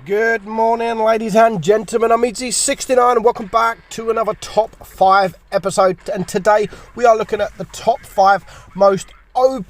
Good morning, ladies and gentlemen. I'm meadsy69 and welcome back to another top 5 episode. And today we are looking at the top 5 most OP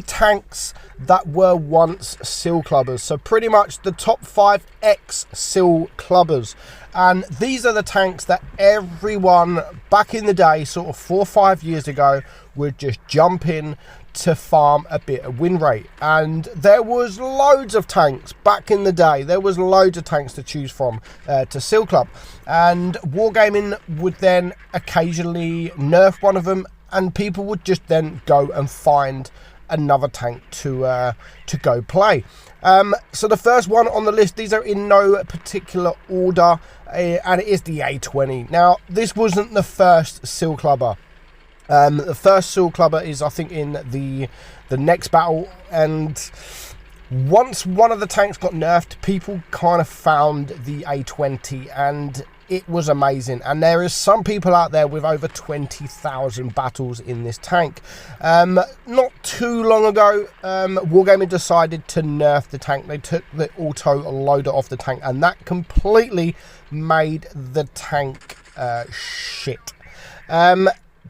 tanks that were once seal clubbers. So pretty much the top 5 ex-seal clubbers. And these are the tanks that everyone back in the day, sort of 4 or 5 years ago, would just jump in to farm a bit of win rate. And there was loads of tanks back in the day. There was loads of tanks to choose from to seal club. And Wargaming would then occasionally nerf one of them, and people would just then go and find another tank to go play. So the first one on the list, these are in no particular order, and it is the A20. Now, this wasn't the first seal clubber. The first seal clubber is, I think, in the next battle, and once one of the tanks got nerfed, people kind of found the A20, and it was amazing. And there is some people out there with over 20,000 battles in this tank. Not too long ago, Wargaming decided to nerf the tank. They took the auto loader off the tank, and that completely made the tank shit.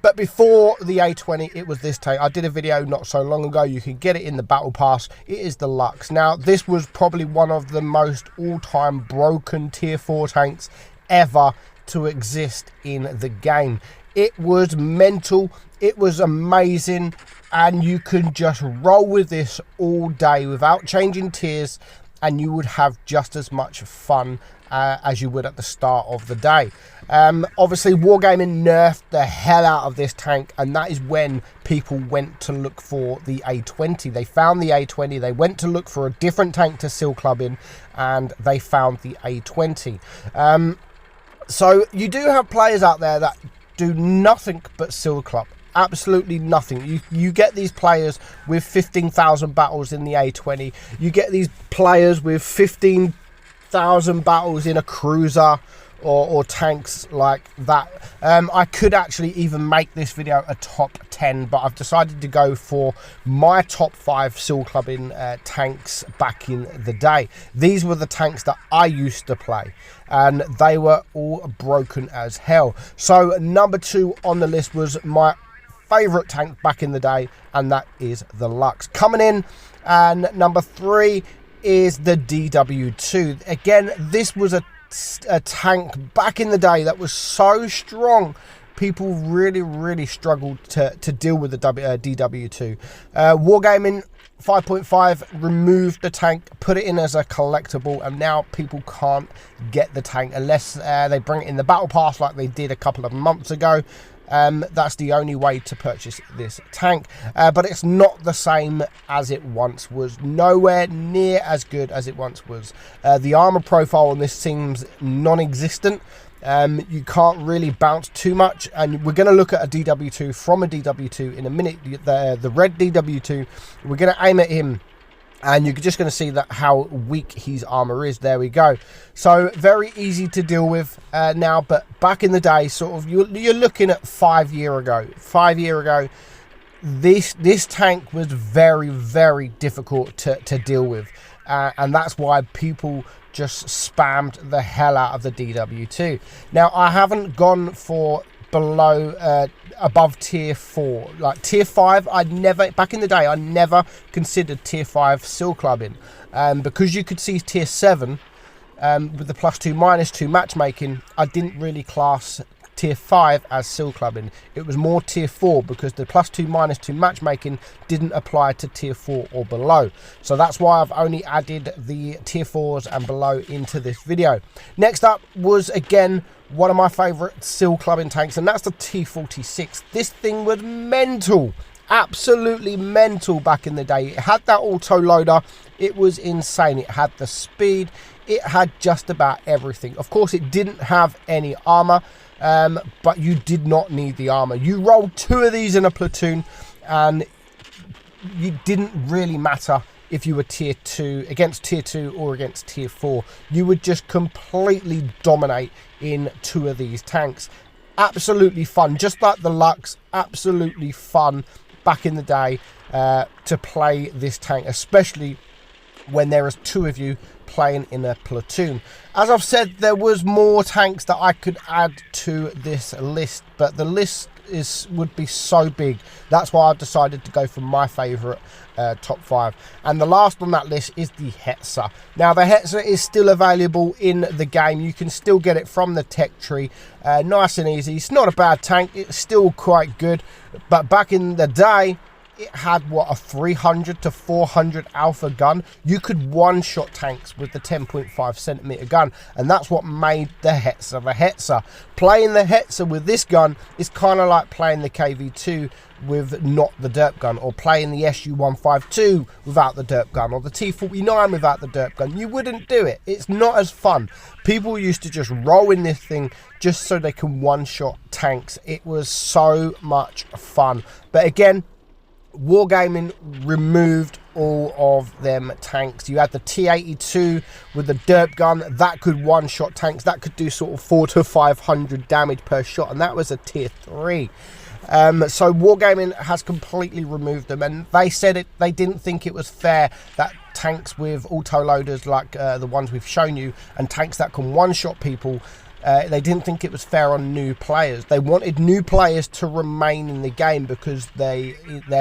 But before the A20, it was this tank. I did a video not so long ago. You can get it in the battle pass. It is Deluxe. Now, this was probably one of the most all-time broken tier 4 tanks ever to exist in the game. It was mental. It was amazing. And you can just roll with this all day without changing tiers, and you would have just as much fun as you would at the start of the day. Obviously, Wargaming nerfed the hell out of this tank, and that is when people went to look for the A20. They found the A20, they went to look for a different tank to seal club in, and they found the A20. So you do have players out there that do nothing but seal club. Absolutely nothing. You get these players with 15,000 battles in the A20. You get these players with 15,000 battles in a cruiser or tanks like that. I could actually even make this video a top 10, but I've decided to go for my top 5 seal clubbing tanks back in the day. These were the tanks that I used to play, and they were all broken as hell. So number 2 on the list was my favorite tank back in the day, and that is the Deluxe. Coming in, and number 3 is the DW2. Again, this was a tank back in the day that was so strong, people really struggled to deal with the DW2. Wargaming 5.5 removed the tank, put it in as a collectible, and now people can't get the tank unless they bring it in the battle pass like they did a couple of months ago. That's the only way to purchase this tank, but it's not the same as it once was. Nowhere near as good as it once was. The armor profile on this seems non-existent. You can't really bounce too much, and we're going to look at a DW2 from a DW2 in a minute. The red DW2, we're going to aim at him, and you're just going to see that how weak his armor is. There we go. So very easy to deal with now, but back in the day, sort of, you're looking at 5 years ago. 5 years ago, this tank was very difficult to deal with, and that's why people just spammed the hell out of the DW2. Now, I haven't gone for above tier 4. Like tier 5, back in the day, I never considered tier 5 seal clubbing, because you could see tier 7 with the +2/-2 matchmaking. I didn't really class tier 5 as seal clubbing. It was more tier 4 because the +2/-2 matchmaking didn't apply to tier 4 or below. So that's why I've only added the tier 4s and below into this video. Next up was, again, one of my favorite seal clubbing tanks, and that's the T46. This thing was mental, absolutely mental back in the day. It had that auto loader. It was insane. It had the speed. It had just about everything. Of course, it didn't have any armor, but you did not need the armor. You rolled 2 of these in a platoon, and it didn't really matter if you were tier 2 against tier 2 or against tier 4. You would just completely dominate in 2 of these tanks. Absolutely fun, just like the Deluxe. Absolutely fun back in the day to play this tank, especially when there is 2 of you playing in a platoon. As I've said, there was more tanks that I could add to this list, but the list would be so big. That's why I decided to go for my favourite top 5. And the last on that list is the Hetzer. Now, the Hetzer is still available in the game. You can still get it from the tech tree. Nice and easy. It's not a bad tank. It's still quite good. But back in the day, it had, what, a 300 to 400 alpha gun. You could one-shot tanks with the 10.5 centimeter gun, and that's what made the Hetzer the Hetzer. Playing the Hetzer with this gun is kind of like playing the KV2 with not the derp gun, or playing the SU-152 without the derp gun, or the T-49 without the derp gun. You wouldn't do it. It's not as fun. People used to just roll in this thing just so they can one-shot tanks. It was so much fun. But again, Wargaming removed all of them tanks. You had the T-82 with the derp gun that could one-shot tanks. That could do sort of 400 to 500 damage per shot, and that was a tier 3. So Wargaming has completely removed them, and they said they didn't think it was fair that tanks with auto-loaders like the ones we've shown you, and tanks that can one-shot people, they didn't think it was fair on new players. They wanted new players to remain in the game because their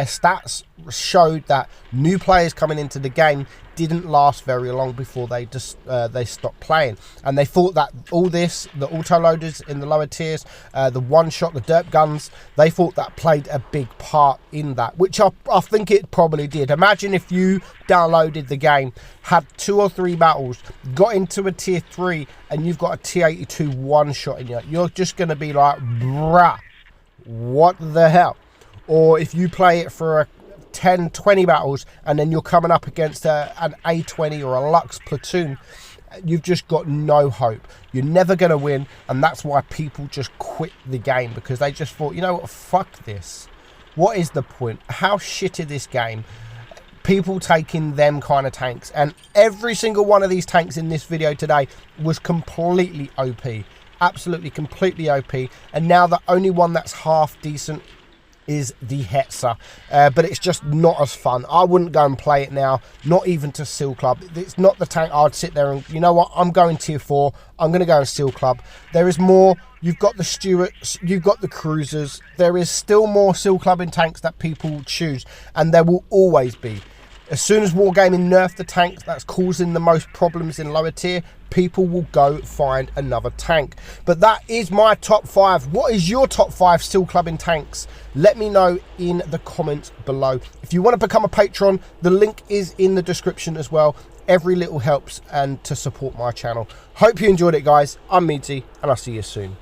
stats showed that new players coming into the game didn't last very long before they stopped playing. And they thought that all this, the auto-loaders in the lower tiers, the one-shot, the derp guns, they thought that played a big part in that, which I think it probably did. Imagine if you downloaded the game, had 2 or 3 battles, got into a tier 3, and you've got a T-82 one-shot in you. You're just going to be like, bruh, what the hell? Or if you play it for a 10, 20 battles, and then you're coming up against an A20 or a Lux platoon, you've just got no hope. You're never going to win, and that's why people just quit the game, because they just thought, you know what, fuck this. What is the point? How shit is this game? People taking them kind of tanks, and every single one of these tanks in this video today was completely OP. Absolutely completely OP, and now the only one that's half decent is the Hetzer, but it's just not as fun. I wouldn't go and play it now, not even to Seal Club. It's not the tank I'd sit there and, you know what, I'm going tier 4, I'm going to go and Seal Club. There is more. You've got the Stuarts, you've got the Cruisers. There is still more Seal Clubbing tanks that people choose, and there will always be. As soon as Wargaming nerf the tanks that's causing the most problems in lower tier, people will go find another tank. But that is my top 5. What is your top 5 Steel Clubbing tanks? Let me know in the comments below. If you want to become a patron, the link is in the description as well. Every little helps and to support my channel. Hope you enjoyed it, guys. I'm Meadsy, and I'll see you soon.